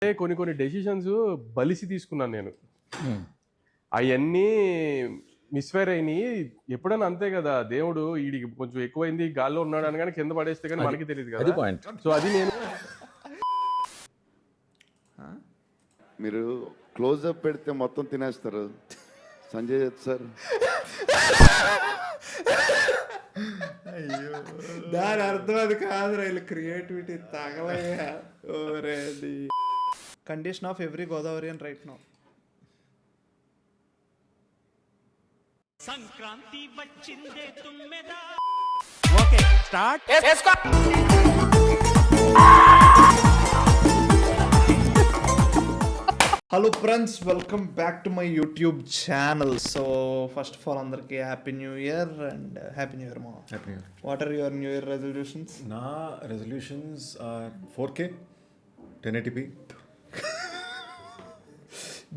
కొన్ని డెసిషన్స్ బలిసి తీసుకున్నాను నేను. అవన్నీ మిస్ఫైర్ అయినాయి. ఎప్పుడైనా అంతే కదా, దేవుడు వీడికి కొంచెం ఎక్కువైంది గాల్లో ఉన్నాడు అని కానీ కింద పడేస్తే కానీ మనకి తెలియదు కదా. సో అది నేను మీరు క్లోజ్అప్ పెడితే మొత్తం తినేస్తారు సంజయ్ దత్ సార్. అయ్యో దాని అర్థం అది కాదు. వీళ్ళు క్రియేటివిటీ తగలయ్యా. Condition of every Godavarian right now. Sankranti వచ్చిందే తుమ్మెదా. Okay start. Hello friends, welcome back to my YouTube channel. So first of all అందరికి happy new year and happy new year మా. Happy new year. What are your new year resolutions? నా resolutions are 4K 1080p.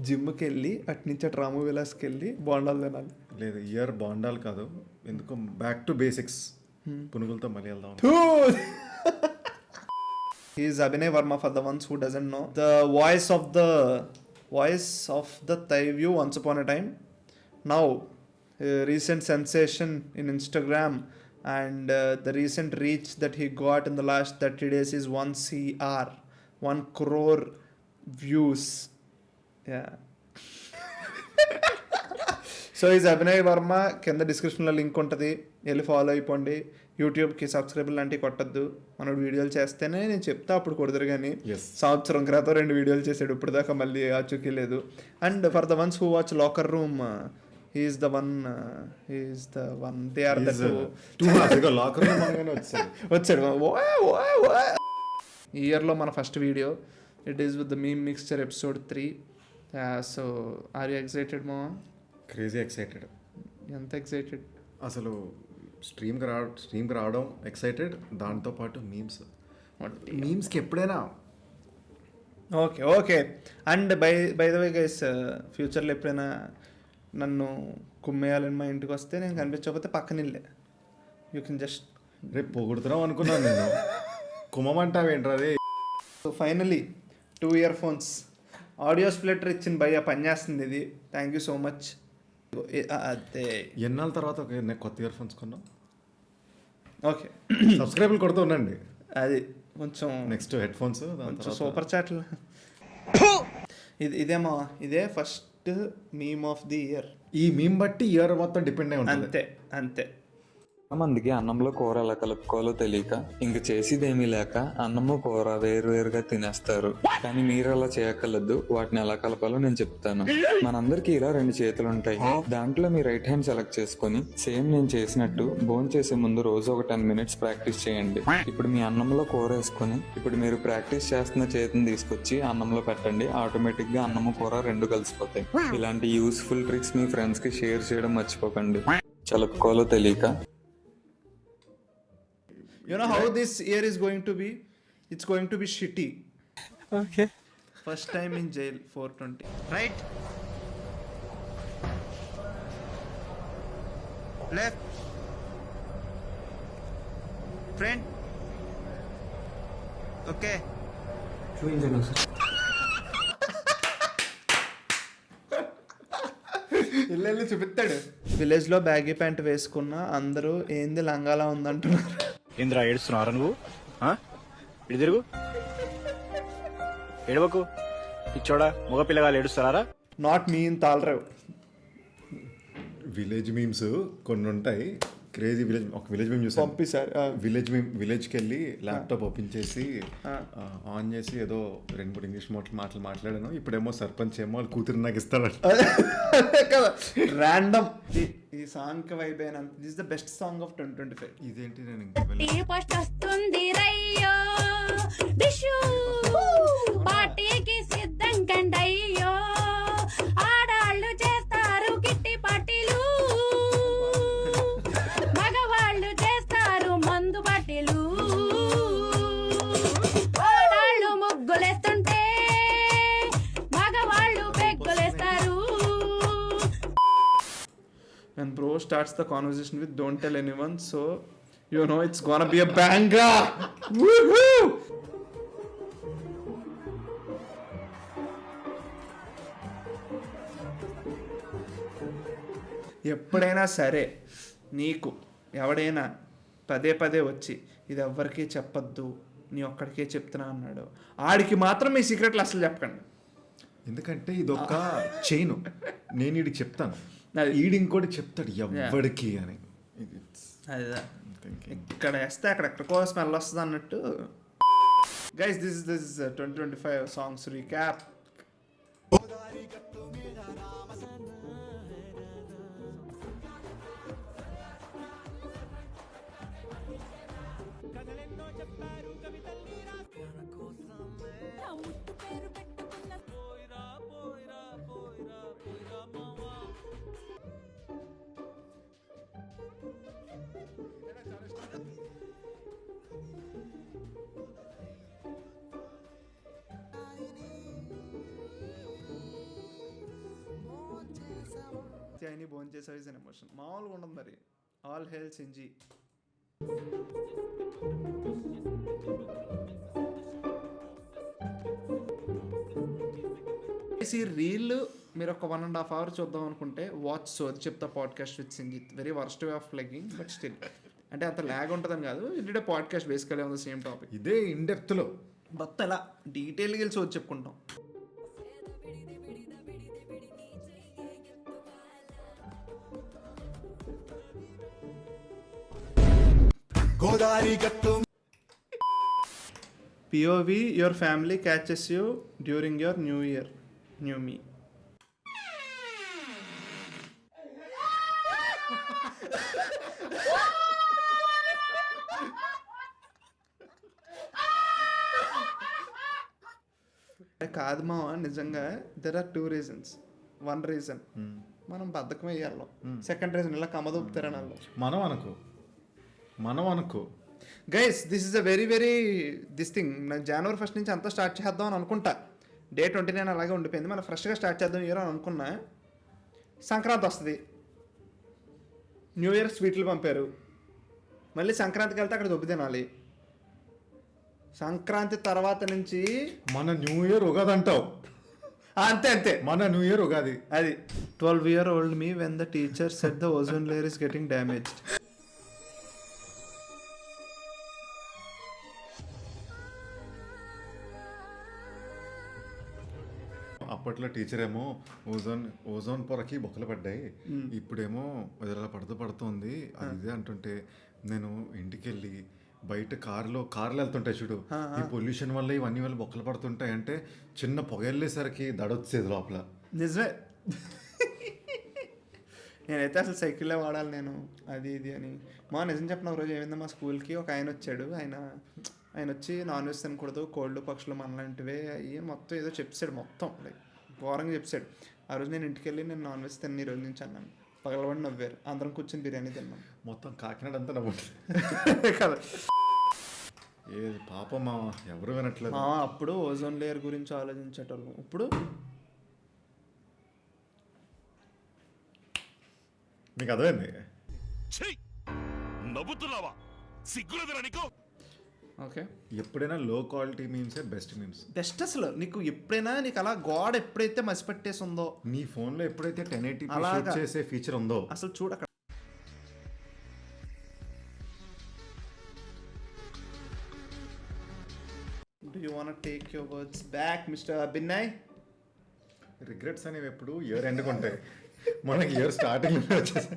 జిమ్కి వెళ్ళి అటు నుంచి అటు రాము విలాస్కి వెళ్ళి బోండాలు తినాలి. లేదు, ఇయర్ బాండాలు కాదు, ఎందుకు బ్యాక్ టు బేసిక్స్. పునుగులతో మళ్ళీ వెళ్దాం. He is Abhinay Verma for the ones who doesn't know. The voice of the Thai View once upon a time. Now, recent sensation in Instagram and the recent reach that he got in the last 30 days is 1 CR, 1 crore views. Yeah. So is Abhinay Varma. కింద డిస్క్రిప్షన్లో link ఉంటుంది, వెళ్ళి follow అయిపోండి. యూట్యూబ్కి subscribe లాంటివి కొట్టద్దు. మనం వీడియోలు చేస్తేనే నేను చెప్తా, అప్పుడు కొడతారు. కానీ సంవత్సరం క్రితం 2 వీడియోలు చేశాడు, ఇప్పుడు దాకా మళ్ళీ ఆచూకీ లేదు. And for the ones who watch locker room, he's the one they are the వచ్చాడు. ఈ ఇయర్లో మన first video, it is with the meme mixture episode 3. So are you excited మా? Crazy excited. ఎంత ఎక్సైటెడ్ అసలు స్ట్రీమ్కి రావడం ఎక్సైటెడ్, దాంతోపాటు మీమ్స్కి ఎప్పుడైనా. Okay and by the way guys, ఫ్యూచర్లో ఎప్పుడైనా నన్ను కుమ్మేయాలని మా ఇంటికి వస్తే నేను కనిపించకపోతే పక్కన ఇల్లే, యూ కెన్ జస్ట్. రేపు పొగుడుతున్నాం అనుకున్నాను నేను, కుమ్మమంటావేంట్రా రే. So finally 2 earphones audio splitter ఇచ్చింది భయ్య, పనిచేస్తుంది ఇది. Thank you so much. అదే ఎన్నాళ్ళ తర్వాత కొత్త ఇయర్ ఫోన్స్ కొన్నాం. ఓకే సబ్స్క్రైబర్లు కొడుతూ ఉండండి. అది కొంచెం నెక్స్ట్ హెడ్ ఫోన్స్, కొంచెం సూపర్ చాట్లు. ఇదే first meme of the year. ఈ మీమ్ బట్టి ఇయర్ మొత్తం డిపెండ్ అయి ఉంటుంది. అంతే. మందికి అన్నంలో కూర ఎలా కలుపుకోవాలో తెలియక ఇంక చేసేదేమీ లేక అన్నము కూర వేరువేరుగా తినేస్తారు. కానీ మీరు అలా చేయక్కర్లేదు, వాటిని ఎలా కలపాలో నేను చెప్తాను. మనందరికి ఇలా 2 చేతులు ఉంటాయి. దాంట్లో మీ రైట్ హ్యాండ్ సెలెక్ట్ చేసుకుని సేమ్ నేను చేసినట్టు భోజనం చేసే ముందు రోజు ఒక 10 మినిట్స్ ప్రాక్టీస్ చేయండి. ఇప్పుడు మీ అన్నంలో కూర వేసుకుని ఇప్పుడు మీరు ప్రాక్టీస్ చేస్తున్న చేతిని తీసుకొచ్చి అన్నంలో పెట్టండి. ఆటోమేటిక్ గా అన్నము కూర 2 కలిసిపోతాయి. ఇలాంటి యూస్ఫుల్ ట్రిక్స్ మీ ఫ్రెండ్స్ కి షేర్ చేయడం మర్చిపోకండి, కలుపుకోవాలో తెలియక. You know how this year is going to be? It's going to be shitty. Okay. First time in jail, 420. Right. Left. Friend. Okay. ఇల్లు చూపిస్తాడు. విలేజ్ లో బ్యాగీ ప్యాంట్ వేసుకున్న అందరూ ఏంది లంగాలా ఉందంటున్నారు. ఇంద్రా ఏడుస్తున్నారా నువ్వు? ఇటు తిరుగు, ఏడవకు ఇచ్చోడా. మగ పిల్లగాళ్ళు ఏడుస్తున్నారా? నాట్ మీ ఇన్ తాళరావు. విలేజ్ మీమ్స్ కొన్ని ఉంటాయి. క్రేజీ ఒక విలేజ్ మీమ్ చూసాను. పంపిస్తారు. విలేజ్కి వెళ్ళి ల్యాప్టాప్ ఓపెన్ చేసి ఆన్ చేసి ఏదో 2-3 ఇంగ్లీష్ మాటలు మాట్లాడాను. ఇప్పుడేమో సర్పంచ్ ఏమో వాళ్ళ కూతురు నాకు ఇస్తాడు కదా. ర్యాండమ్. ఈ సాంగ్ కి వైబ్ అయినా this the best song of 2025. ఇదేంటి నేను సిద్ధం కండయ్యో, ఆడాళ్ళు చేస్తారు కిట్టి పార్టీలు, మగవాళ్ళు చేస్తారు మందు పార్టీలు, ఆడాళ్ళు ముగ్గులేస్తుంటే మగవాళ్ళు పెగ్గులేస్తారు. When bro starts the conversation with don't tell anyone, so you know it's gonna be a banger. Woohoo! ఎప్పుడైనా సరే నీకు ఎవడైనా పదే పదే వచ్చి ఇది ఎవ్వరికీ చెప్పొద్దు నీ ఒక్కడికే చెప్తున్నా అన్నాడు, ఆడికి మాత్రం మీ సీక్రెట్లు అసలు చెప్పకండి. ఎందుకంటే ఇది ఒక చైన్. నేను వీడికి చెప్తాను, అది. ఈడు ఇంకోటి చెప్తాడు ఎవ్వడికి అని. అదే ఇక్కడ వేస్తే అక్కడెక్కడికో స్మెల్ వస్తుంది అన్నట్టు. Guys this is 2025 songs recap. అయిన భోజనం చేసేవి ఇస్ అన్ ఎమోషన్. మామూలుగా ఉండదు మరి. ఆల్ హెయిల్ సింజీ. ఈ రీల్ మీరు ఒక 1.5 hours చూద్దాం అనుకుంటే వాచ్ సోది చెప్తా podcast with Sinjith. Very worst way of plugging but still అంటే అంత ల్యాగ్ ఉంటుందని కాదు. It podcast basically on the same topic. ఇదే ఇన్ డెప్త్ లో మొత్తం ఎలా డీటెయిల్గా వెళ్ళి సోది చెప్పుకుంటాం. POV, your family catches you during your new year. New me. కాదు మామ, నిజంగా దెర్ ఆర్ 2 reasons. 1 reason మనం బద్ధకం వేయాలి. సెకండ్ రీజన్ ఇలా కమ్మదొప్పుతారని వాళ్ళు. మనం అనుకో guys this is a very this thing. నాకు January 1st నుంచి అంతా స్టార్ట్ చేద్దాం అని అనుకుంటా. Day 29 అలాగే ఉండిపోయింది. మనం ఫ్రెష్గా స్టార్ట్ చేద్దాం ఇయర్ అని అనుకున్నా. సంక్రాంతి వస్తుంది, న్యూ ఇయర్ స్వీట్లు పంపారు, మళ్ళీ సంక్రాంతికి వెళ్తే అక్కడ దొబ్బి తినాలి. సంక్రాంతి తర్వాత నుంచి మన న్యూ ఇయర్ ఉగాది అంటావు. అంతే మన న్యూ ఇయర్ ఉగాది. అది 12-year-old me when the teacher said the ozone layer is getting damaged. అప్పట్లో టీచర్ ఏమో ఓజోన్ పొరకి బొక్కలు పడ్డాయి, ఇప్పుడేమో ఇలా పడుతుంది అది ఇదే అంటుంటే, నేను ఇంటికి వెళ్ళి బయట కార్లో వెళ్తుంటాయి చూడు, ఈ పొల్యూషన్ వల్ల ఇవన్నీ వల్ల బొక్కలు పడుతుంటాయి అంటే చిన్న పొగ వెళ్ళేసరికి దడొచ్చేది లోపల. నిజమే. నేనైతే అసలు సైకిల్లే వాడాలి నేను అది ఇది అని. మా నిజం చెప్పిన రోజు ఏమైందో, మా స్కూల్కి ఒక ఆయన వచ్చాడు. ఆయన వచ్చి నాన్ వెజ్ తినకూడదు, కోళ్ళు పక్షులు మనలాంటివే అయ్యి మొత్తం ఏదో చెప్పాడు. మొత్తం లైక్ ఘోరంగా చెప్పాడు. ఆ రోజు నేను ఇంటికి వెళ్ళి నేను నాన్ వెజ్ తిన్న ఈ రోజు నుంచి అన్నాను. పగలబడి నవ్వారు. అందరం కూర్చొని బిర్యానీ తిన్నాం. మొత్తం కాకినాడ అంతా నవ్వు కదా. ఏది పాపం మా ఎవరు వినట్లేదు. అప్పుడు ఓజోన్ లేయర్ గురించి ఆలోచించేటోళ్ళు. ఇప్పుడు మీకు అర్థమైంది. నవ్వుతున్నావా? సిగ్గులేదురా నీకు? ఓకే, ఎప్పుడైనా లో క్వాలిటీ మీమ్సే బెస్ట్ మీమ్స్. బెస్ట్ అసలు నీకు ఎప్పుడైనా నీకు అలా గాడ్ ఎప్పుడైతే మసిపెట్టేసి ఉందో, నీ ఫోన్లో ఎప్పుడైతే 1080p అలాగా షూట్ చేసే ఫీచర్ ఉందో అసలు చూడ. అక్కడ Do you want to take your words back, Mr. Abhinay? Regrets అనేవి ఎప్పుడు ఇయర్ ఎండుకుంటాయి, మనకి ఇయర్ స్టార్టింగ్ వచ్చేసి.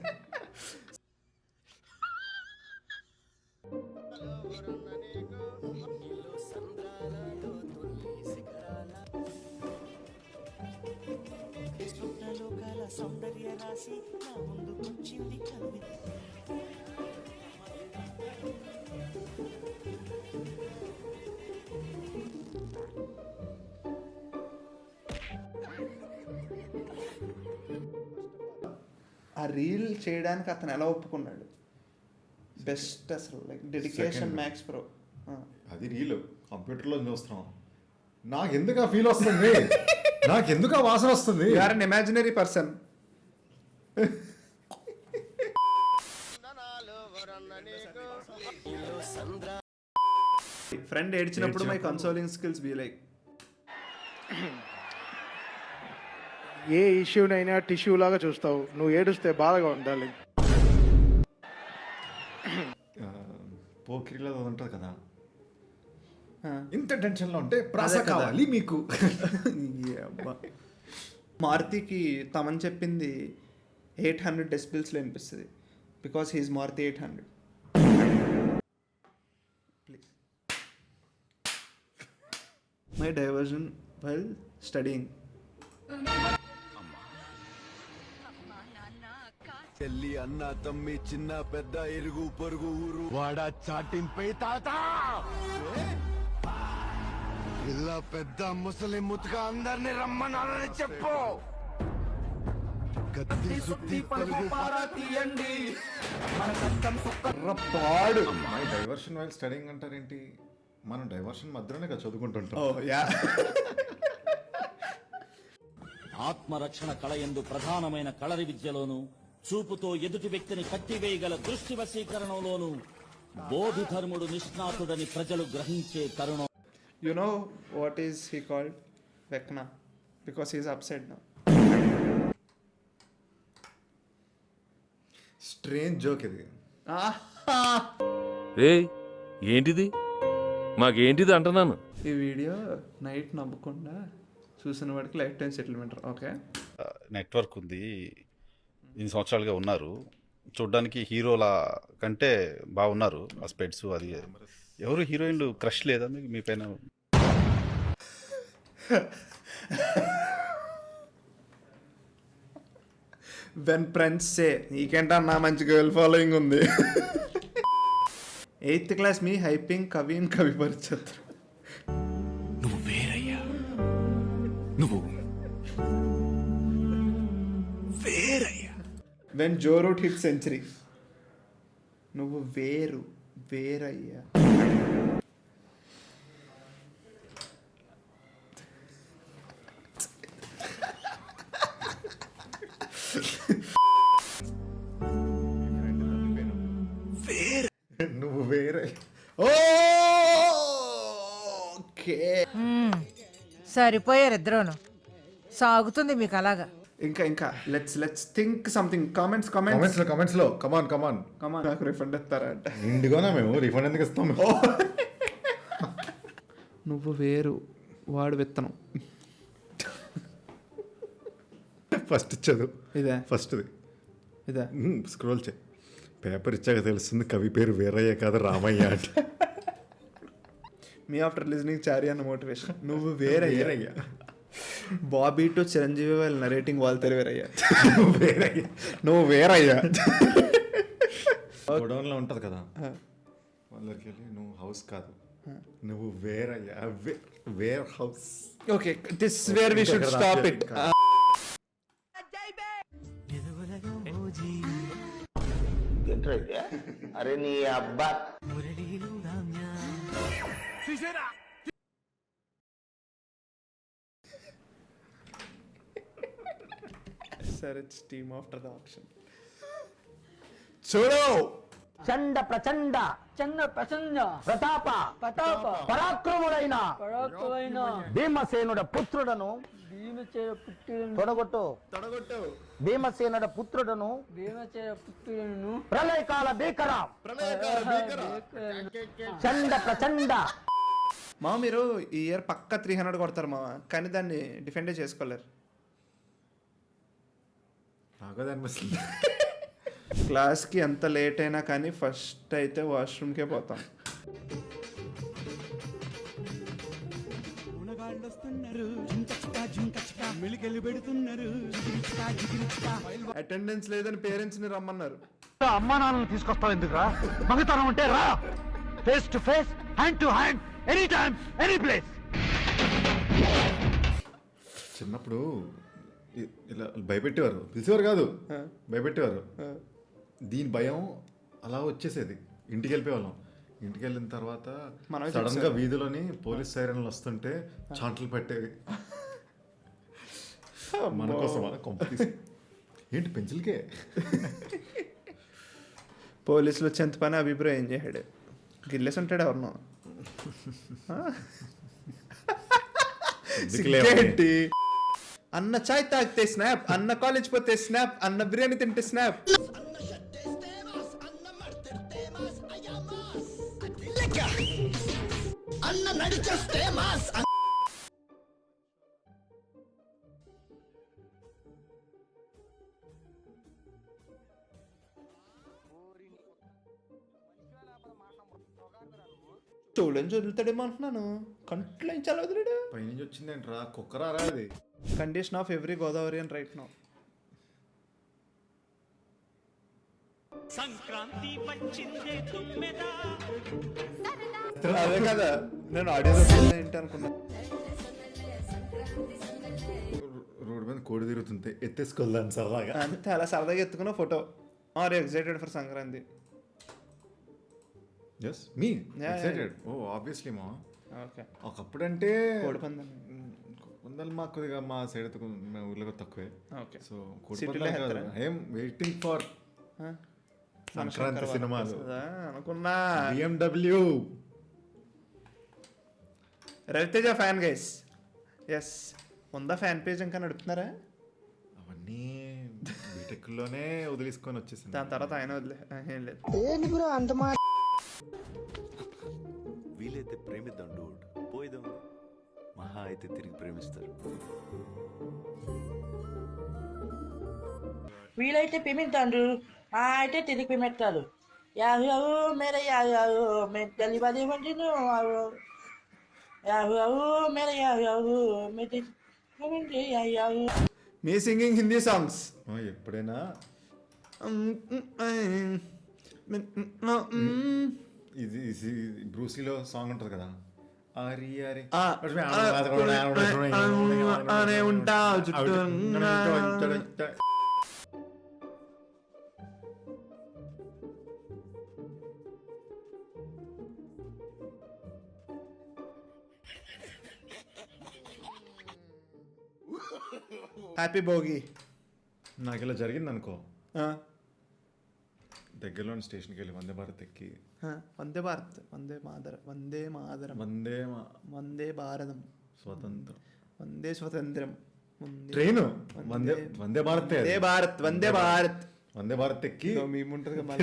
సౌందర్య రాశి నా ముందుకొచ్చింది కవి. ఆ రీల్ చేయడానికి అతను ఎలా ఒప్పుకున్నాడు? బెస్ట్ అసలు లైక్ డెడికేషన్ మ్యాక్స్ ప్రో. అది రీల్ కంప్యూటర్లో చూస్తున్నాం. నాకు ఎందుకు ఆ ఫీల్ వస్తుంది, నాకు ఎందుకు ఆ వాసన వస్తుంది? You are an imaginary person. Friend ఏడ్చినప్పుడు my consoling skills be like ఏ ఇష్యూనైనా టిష్యూ లాగా చూస్తావు, నువ్వు ఏడుస్తే బాధగా ఉండాలి. పోకిరిలో అది ఉంటుంది కదా, ఆ. ఇంత టెన్షన్లో ఉంటే ప్రాస అదే కదా. కావాలి మీకు. ఏ అబ్బా. మారుతికి తమని చెప్పింది 800 డెసిబిల్స్లో వినిపిస్తుంది, because he's Maruti 800. Please. My diversion while studying. చెల్లి అన్న తమ్మి చిన్న పెద్ద ఇరుగు పొరుగు ఊరు వాడ చాటింపై తాత ఇలా పెద్ద ముసలి ముతుక అందరిని రమ్మనాలని చెప్పు. కత్తి సుత్తి పలుగు పారా తీయండి. పాడు. మై డైవర్షన్ వైల్ స్టడీయింగ్ అంటారేంటి? మనం డైవర్షన్ మధ్యలోనే కదా చదువుకుంటుంటాం. ఓ యా. ఆత్మరక్షణ కళ యందు ప్రధానమైన కళరి విద్యలోను, చూపుతో ఎదుటి వ్యక్తిని కట్టివేయగల దృష్టి వశీకరణలోను బోధిధర్ముడు నిష్ణాతుడని ప్రజలు గ్రహించే తరుణం. You know what is he called? Vecna. Because he is upset now. Strange joke ఇది. ఏంటిది? మాకేంటిది అంటున్నాను. ఈ వీడియో నైట్ నవ్వకుండా చూసిన వాడికి life time settlement. Okay, network ఉంది, ఇన్ని సంవత్సరాలుగా ఉన్నారు, చూడ్డానికి హీరోలా కంటే బాగున్నారు. ఆ స్పెడ్స్ అది. ఎవరు హీరోయిన్లు క్రష్ లేదా మీకు మీ పైన? వెన్ ఫ్రెండ్స్ సే నీకేంటన్నా మంచి గర్ల్ ఫాలోయింగ్ ఉంది. 8th క్లాస్ మీ హైపింగ్ కవిన్ కవి పరిచయం. నువ్వు వేరయ్యా, నువ్వు వేరయ్యా. When Joe Root hit century, నువ్వు వేరయ్యా. నువ్వు వేరే. ఓకే, సరిపోయారు ఇద్దరును. సాగుతుంది మీకు అలాగా. ఇంకా let's think something. Comments comments లో కమాన్ నాకు రిఫండ్ ఇస్తారా అంటే ఇండిగోనా మేము రిఫండ్ ఎందుకు ఇస్తాం? నువ్వు వేరు, వాడు విత్తనం. ఫస్ట్ ఇచ్చదు ఇదే ఫస్ట్ది. ఇదే స్క్రోల్ చేయి. పేపర్ ఇచ్చాక తెలుస్తుంది కవి పేరు వీరయ్య కాదు రామయ్య అంటే. మీ ఆఫ్టర్ లిజనింగ్ చారి అన్న మోటివేషన్. నువ్వు వేరయ్యా. బాబీ టు చిరంజీవి వాళ్ళ నరేటింగ్ వాళ్ళు తెలివేరయ్యా. నువ్వు వేరయ్యా. గోడౌన్లో ఉంటుంది కదా, వాళ్ళకి వెళ్ళి నువ్వు హౌస్ కాదు, నువ్వు వేరయ్యా, warehouse. Okay, this where we should stop it. అరే నీ అబ్బా. SRH team after the auction. చూడు, చండ ప్రచండ ప్రతాప పరాక్రముడైన భీమసేనుడ పుత్రుడను తొడగొట్టు భీమసేనుడ పుత్రుడను ప్రళయకాల భీకర చండ ప్రచండ. మా మీరు ఈ ఇయర్ పక్కా 300 కొడతారు మామ, కానీ దాన్ని డిఫెండే చేసుకోలేరు. నాకు అనిపిస్తుంది. క్లాస్కి ఎంత లేట్ అయినా కానీ ఫస్ట్ అయితే వాష్రూమ్కే పోతాం. అటెండెన్స్ లేదని పేరెంట్స్ ని రమ్మన్నారు. అమ్మా నాన్నను తీసుకొస్తావు ఎందుకురా? మగతనం ఉంటే రా, face to face, hand to hand, any time any place. చిన్నప్పుడు ఇలా భయపెట్టేవారు, పిలిచేవారు కాదు, భయపెట్టేవారు. దీని భయం అలా వచ్చేసేది. ఇంటికి వెళ్ళిపోయేవాళ్ళం. ఇంటికి వెళ్ళిన తర్వాత సడన్ గా వీధిలోని పోలీస్ సైరన్లు వస్తుంటే చాంటలు పెట్టేవి మన కోసం. ఏంటి పెన్సిల్కే? పోలీసులు వచ్చేంత పని అభిప్రాయం ఏం చేశాడు? గిల్లేసి ఉంటాడు ఎవరినో. అన్న చాయ్ తాగితే స్నాప్, అన్న కాలేజ్ పోతే స్నాప్, అన్న బిర్యానీ తింటే స్నాప్. చూడని చదువుతాడేమో అంటున్నాను, కంట్లో ఏం చాలా వదిలేడు. పైనుంచి వచ్చిందేంట్రా కుక్కరారా అది. Condition of every Godavarian right now. అదే కదా నేను ఆడియో ఏంటి అనుకున్నా. రోడ్డు మీద కోడి తిరుగుతుంటే ఎత్తేసుకెళ్దాను సరదాగా. అంతే అలా సరదాగా ఎత్తుకున్న photo. Are excited for Sankranti? Yes me excited. Oh obviously మా. ఓకే. ఒకప్పుడంటే కోడిపందెం కోడిపందాలు మాకు కొద్దిగా మా సైడ్ మా ఊర్లో తక్కువే. ఓకే. సో కోడిపందాలు కాదు, ఐఎమ్ వెయిటింగ్ ఫర్ సంక్రాంతి సినిమాలు అనుకున్నా. BMW. Ravi Teja fan guys. Yes. ఉందా ఫ్యాన్ పేజ్ ఇంకా నడుపుతున్నారా? అవన్నీ బీటెక్లోనే వదిలేసుకొని వచ్చేసింది. దాని తర్వాత ఆయన వదిలే ఏం లేదు. వీలైతే ప్రేమిద్దాం డూడ్, పోయిదాం. మహా అయితే తిరిగి ప్రేమిస్తారు. వీలైతే ప్రేమిద్దాండు, అయితే తిరిగి ప్రేమిస్తారు. యాహూ యాహూ మేరే యాహూ యాహూ మే గలీబాలి వండిను యాహూ యాహూ మేరే యాహూ యాహూ మే యాహూ యాహూ. మీ సింగింగ్ హిందీ సాంగ్స్ ఎప్పుడైనా ఇది బ్రూసీలో సాంగ్ ఉంటుంది కదా, అరి అరి అనే ఉంటా చుట్టూ. హ్యాపీ భోగి. నాకు ఇలా జరిగింది అనుకో, దగ్గరలోని స్టేషన్కి వెళ్ళి వందే భారత్ ఎక్కి వందే భారత్, వందే మాతరం, వందే మాతరం, వందే భారతం, స్వతంత్రం, వందే స్వతంత్రం, ట్రైన్ వందే వందే భారత్, వందే భారత్, వందే భారత్, వందే భారత్ ఎక్కి మేముంటుంది కదా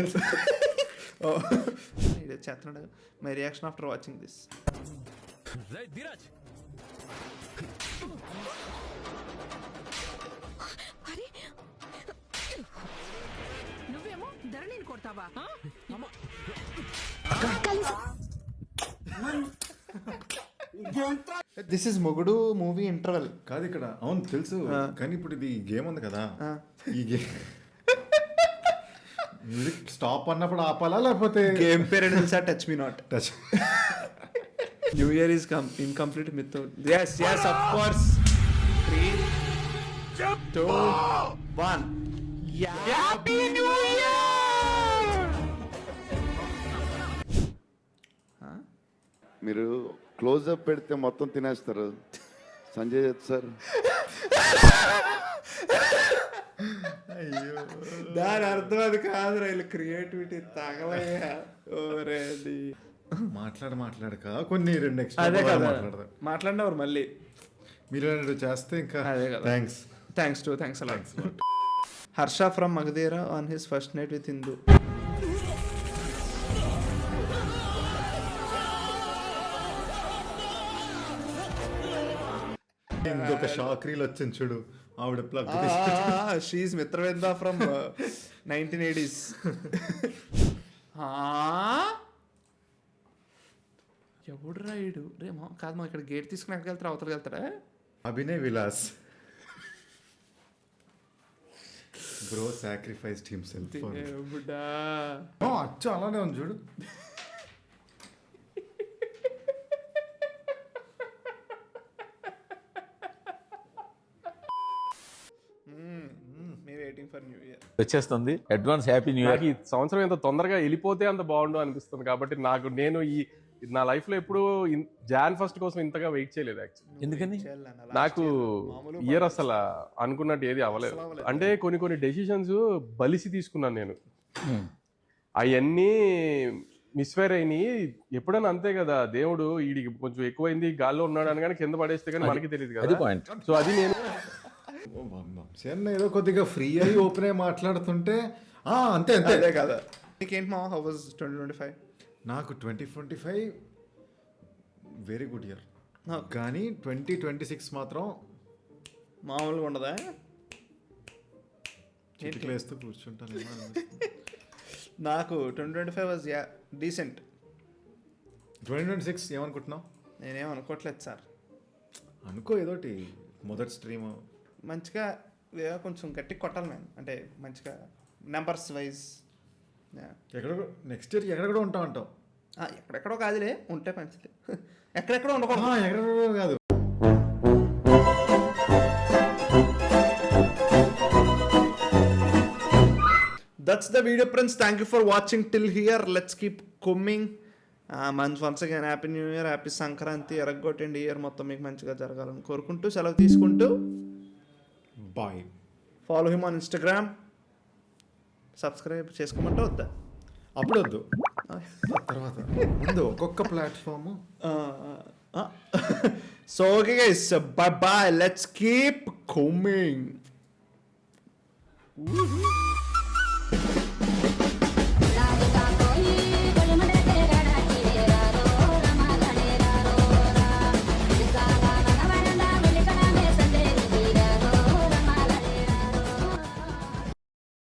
చేస్తున్నాడు. My reaction after watching this. నువ్వేమో ధరణిని కొడతావా? దిస్ ఇస్ మొగుడు మూవీ ఇంటర్వెల్ కాదు ఇక్కడ. అవును తెలుసు, కానీ ఇప్పుడు ఇది గేమ్ ఉంది కదా, ఈ గేమ్ మ్యూజిక్ స్టాప్ అన్నప్పుడు ఆపాలా లేకపోతే గేమ్ పేరు తెలుసా? Touch me not. Touch. New year is incomplete without. yes yes of course. 3 2 1 happy new year. మీరు క్లోజ్అప్ పెడితే మొత్తం తినేస్తారు. సంజయ్ దత్ సార్ దాని అర్థం అది కాదు. వీళ్ళు క్రియేటివిటీ తగలయ్యా. మాట్లాడక కొన్ని 2 ఎక్స్ట్రా అదే కదా మాట్లాడదాం. మాట్లాడినవారు మళ్ళీ మీరు చేస్తే ఇంకా అదే కదా. Thanks a lot. Harsha from Magadheera on his first night with Hindu. ఇంకొక షాక్ రీల్ వచ్చింది చూడు, ఆవిడ ప్లగ్. She మిత్రవేద from 1980s. ఎవడు రాయుడు రే మా కాదు, మా ఇక్కడ గేట్ తీసుకుని ఎక్కడికి వెళ్తారా? అవతలకి వెళ్తాడా? Abhinay Vilas bro sacrificed himself. అచ్చా అలానే ఉంది చూడు. వచ్చేస్తుంది. Advance happy new year. ఈ సంవత్సరం ఎంత తొందరగా వెళ్ళిపోతే అంత బాగుండు అనిపిస్తుంది. కాబట్టి నేను నా లైఫ్ లో ఎప్పుడు జాన్ 1 కోసం ఇంతగా వెయిట్ చేయలేదు యాక్చువల్లీ. ఎందుకని? నాకు ఇయర్ అసలు అనుకున్నట్టు ఏది అవ్వలేదు. అంటే కొన్ని డెసిషన్స్ బలిసి తీసుకున్నాను నేను. అవన్నీ మిస్ఫైర్ అయినాయి. ఎప్పుడైనా అంతే కదా, దేవుడు వీడికి కొంచెం ఎక్కువైంది గాల్లో ఉన్నాడు అని కానీ కింద పడేస్తే కానీ మనకి తెలియదు కదా. సో అది నేను వంశీ అన్న ఏదో కొద్దిగా ఫ్రీ అయ్యి ఓపెన్ అయ్యి మాట్లాడుతుంటే అంతే అంతే అదే కదా. నీకేంటి మా హౌ వాజ్ 2025? నాకు 2025 వెరీ గుడ్ ఇయర్, కానీ 2026 మాత్రం మామూలుగా ఉండదా? చిటికలు వేస్తూ కూర్చుంటాను. నాకు 2025 వాజ్ డీసెంట్. 2026 ఏమనుకుంటున్నావు? నేనేం అనుకోవట్లేదు సార్. అనుకో ఏదోటి. మొదటి స్ట్రీమ్ మంచిగా ఏదో కొంచెం గట్టిగా కొట్టాలి నేను, అంటే మంచిగా నెంబర్స్ వైజ్. ఎక్కడ నెక్స్ట్ ఇయర్ ఎక్కడెక్కడ ఉంటావు అంటావు? ఎక్కడెక్కడో కాదులే, ఉంటే మంచిది. ఎక్కడెక్కడో ఉండకూడదు. ఎక్కడెక్కడో కాదు. That's the video, friends. Thank you for watching till here. Let's keep coming. Once again, happy new year, happy Sankranti. ఎరగొట్టండి ఇయర్ మొత్తం మీకు మంచిగా జరగాలని కోరుకుంటూ సెలవు తీసుకుంటూ bye. Follow him on Instagram. Subscribe చేసుకోమంటే వద్దా? అప్పుడు వద్దు, తర్వాత ముందు ఒక్కొక్క platform. So okay guys, bye bye. Let's keep coming.